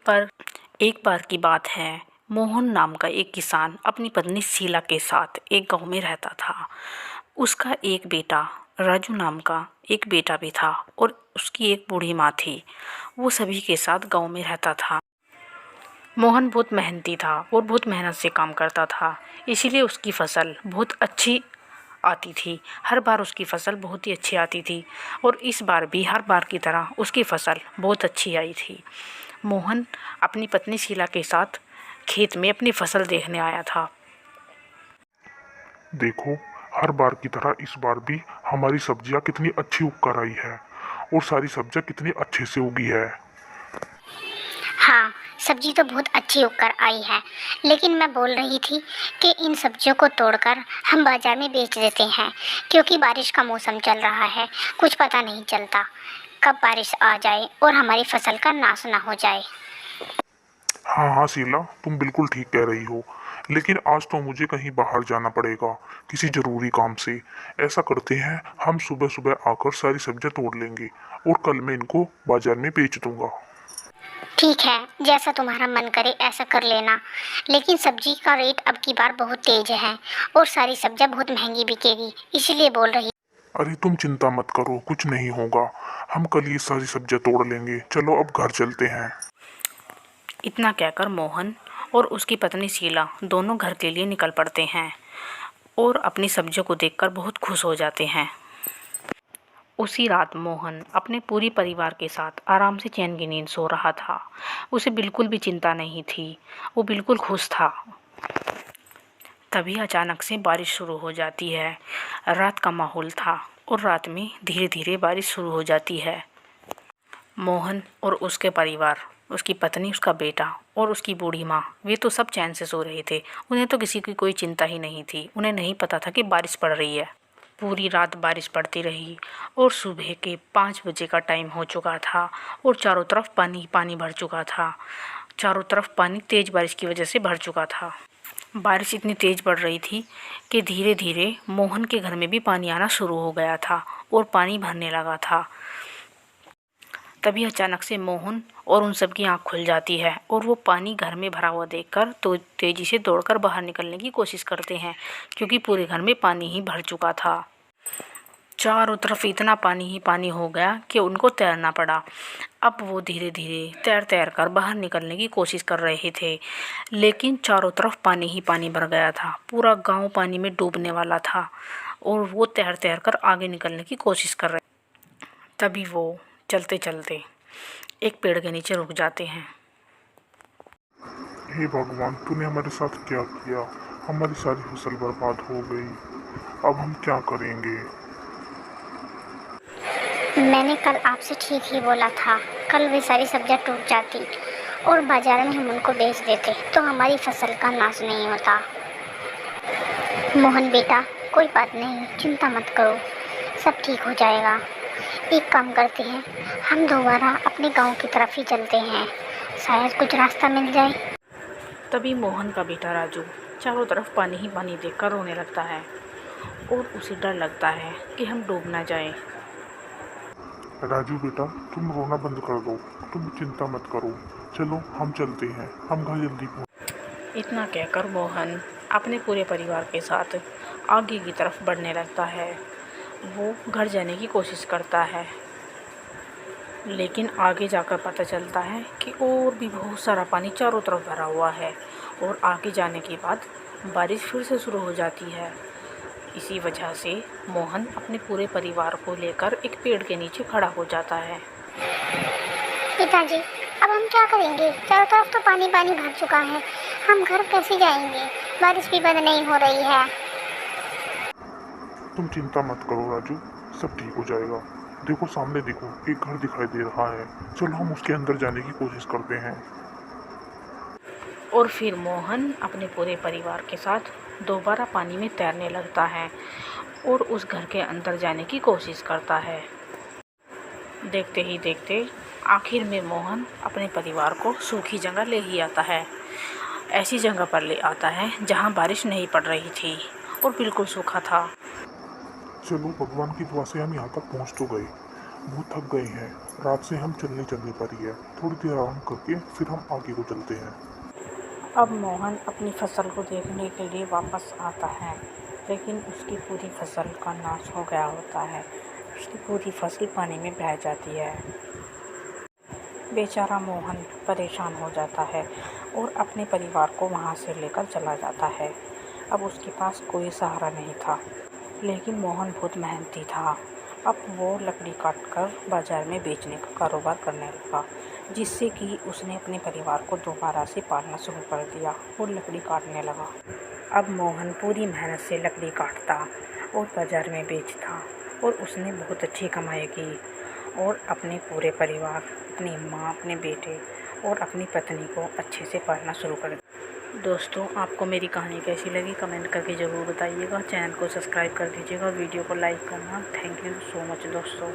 पर एक बार की बात है, मोहन नाम का एक किसान अपनी पत्नी शीला के साथ एक गांव में रहता था। उसका एक बेटा राजू नाम का एक बेटा भी था और उसकी एक बूढ़ी माँ थी। वो सभी के साथ गांव में रहता था। मोहन बहुत मेहनती था और बहुत मेहनत से काम करता था, इसीलिए उसकी फसल बहुत अच्छी आती थी। हर बार उसकी फसल बहुत ही अच्छी आती थी और इस बार भी हर बार की तरह उसकी फसल बहुत अच्छी आई थी। मोहन अपनी पत्नी शीला के साथ खेत में अपनी फसल देखने आया था। देखो, हर बार की तरह इस बार भी हमारी सब्जियां कितनी अच्छी उग कर आई है और सारी सब्जियां कितनी अच्छे से उगी है। हाँ, सब्जी तो बहुत अच्छी उगकर आई है, लेकिन मैं बोल रही थी कि इन सब्जियों को तोड़कर हम बाजार में बेच देते हैं, क्योंकि बारिश का मौसम चल रहा है। कुछ पता नहीं चलता कब बारिश आ जाए और हमारी फसल का नाश ना हो जाए। हाँ हाँ शीला, तुम बिल्कुल ठीक कह रही हो, लेकिन आज तो मुझे कहीं बाहर जाना पड़ेगा किसी जरूरी काम से। ऐसा करते हैं, हम सुबह सुबह आकर सारी सब्जियां तोड़ लेंगे और कल मैं इनको बाजार में बेच दूंगा। ठीक है, जैसा तुम्हारा मन करे ऐसा कर लेना, लेकिन सब्जी का रेट अब की बार बहुत तेज है और सारी सब्जियां बहुत महंगी बिकेगी, इसलिए बोल रही। अरे तुम चिंता मत करो, कुछ नहीं होगा। हम कल ये सारी सब्जियां तोड़ लेंगे। चलो अब घर चलते हैं। इतना कहकर मोहन और उसकी पत्नी शीला दोनों घर के लिए निकल पड़ते हैं और अपनी सब्जियों को देखकर बहुत खुश हो जाते हैं। उसी रात मोहन अपने पूरी परिवार के साथ आराम से चैन की नींद सो रहा था। उसे बिल्कुल भी चिंता नहीं थी, वो बिल्कुल खुश था। तभी अचानक से बारिश शुरू हो जाती है। रात का माहौल था और रात में धीरे धीरे बारिश शुरू हो जाती है। मोहन और उसके परिवार, उसकी पत्नी, उसका बेटा और उसकी बूढ़ी माँ, वे तो सब चैन से सो रहे थे। उन्हें तो किसी की कोई चिंता ही नहीं थी। उन्हें नहीं पता था कि बारिश पड़ रही है। पूरी रात बारिश पड़ती रही और सुबह के 5 बजे का टाइम हो चुका था और चारों तरफ पानी पानी भर चुका था। चारों तरफ पानी तेज़ बारिश की वजह से भर चुका था। बारिश इतनी तेज़ पड़ रही थी कि धीरे धीरे मोहन के घर में भी पानी आना शुरू हो गया था और पानी भरने लगा था। तभी अचानक से मोहन और उन सब की आँख खुल जाती है और वो पानी घर में भरा हुआ देखकर तो तेज़ी से दौड़कर बाहर निकलने की कोशिश करते हैं, क्योंकि पूरे घर में पानी ही भर चुका था। चारों तरफ इतना पानी ही पानी हो गया कि उनको तैरना पड़ा। अब वो धीरे धीरे तैर तैर कर बाहर निकलने की कोशिश कर रहे थे, लेकिन चारों तरफ पानी ही पानी भर गया था। पूरा गांव पानी में डूबने वाला था और वो तैर तैर कर आगे निकलने की कोशिश कर रहे। तभी वो चलते चलते एक पेड़ के नीचे रुक जाते हैं। हे भगवान, तूने हमारे साथ क्या किया? हमारी सारी फसल बर्बाद हो गई। अब हम क्या करेंगे? मैंने कल आपसे ठीक ही बोला था, कल वे सारी सब्जियां टूट जाती और बाजार में हम उनको बेच देते तो हमारी फसल का नाश नहीं होता। मोहन बेटा, कोई बात नहीं, चिंता मत करो, सब ठीक हो जाएगा। एक काम करते हैं, हम दोबारा अपने गांव की तरफ ही चलते हैं, शायद कुछ रास्ता मिल जाए। तभी मोहन का बेटा राजू चारों तरफ पानी ही पानी देखकर रोने लगता है और उसे डर लगता है कि हम डूब ना जाएं। राजू बेटा, तुम रोना बंद कर दो। तुम चिंता मत करो। चलो हम चलते हैं, हम घर जल्दी पहुँच। इतना कहकर मोहन अपने पूरे परिवार के साथ आगे की तरफ बढ़ने लगता है। वो घर जाने की कोशिश करता है, लेकिन आगे जाकर पता चलता है कि और भी बहुत सारा पानी चारों तरफ भरा हुआ है और आगे जाने के बाद बारिश फिर से शुरू हो जाती है। इसी वजह से मोहन अपने पूरे परिवार को लेकर एक पेड़ के नीचे खड़ा हो जाता है। पिताजी, अब हम क्या करेंगे? चारों तरफ तो पानी पानी भर चुका है, हम घर कैसे जाएंगे? बारिश भी बंद नहीं हो रही है। तुम चिंता मत करो राजू, सब ठीक हो जाएगा। देखो सामने, देखो एक घर दिखाई दे रहा है। चलो हम उसके अंदर जाने की कोशिश करते हैं। और फिर मोहन अपने पूरे परिवार के साथ दोबारा पानी में तैरने लगता है और उस घर के अंदर जाने की कोशिश करता है। देखते ही देखते आखिर में मोहन अपने परिवार को सूखी जगह ले ही आता है। ऐसी जगह पर ले आता है जहाँ बारिश नहीं पड़ रही थी और बिल्कुल सूखा था। चलो, भगवान की दुआ से हम यहाँ तक पहुँच तो गए। बहुत थक गए हैं। रात से हम चलने चलने पर ही है। थोड़ी देर आराम करके फिर हम आगे को चलते हैं। अब मोहन अपनी फसल को देखने के लिए वापस आता है, लेकिन उसकी पूरी फसल का नाश हो गया होता है। उसकी पूरी फसल पानी में बह जाती है। बेचारा मोहन परेशान हो जाता है और अपने परिवार को वहाँ से लेकर चला जाता है। अब उसके पास कोई सहारा नहीं था, लेकिन मोहन बहुत मेहनती था। अब वो लकड़ी काटकर बाजार में बेचने का कारोबार करने लगा, जिससे कि उसने अपने परिवार को दोबारा से पालना शुरू कर दिया और लकड़ी काटने लगा। अब मोहन पूरी मेहनत से लकड़ी काटता और बाजार में बेचता और उसने बहुत अच्छी कमाई की और अपने पूरे परिवार, अपनी माँ, अपने बेटे और अपनी पत्नी को अच्छे से पालना शुरू कर दिया। दोस्तों, आपको मेरी कहानी कैसी लगी कमेंट करके ज़रूर बताइएगा। चैनल को सब्सक्राइब कर दीजिएगा, वीडियो को लाइक करना। थैंक यू सो मच दोस्तों।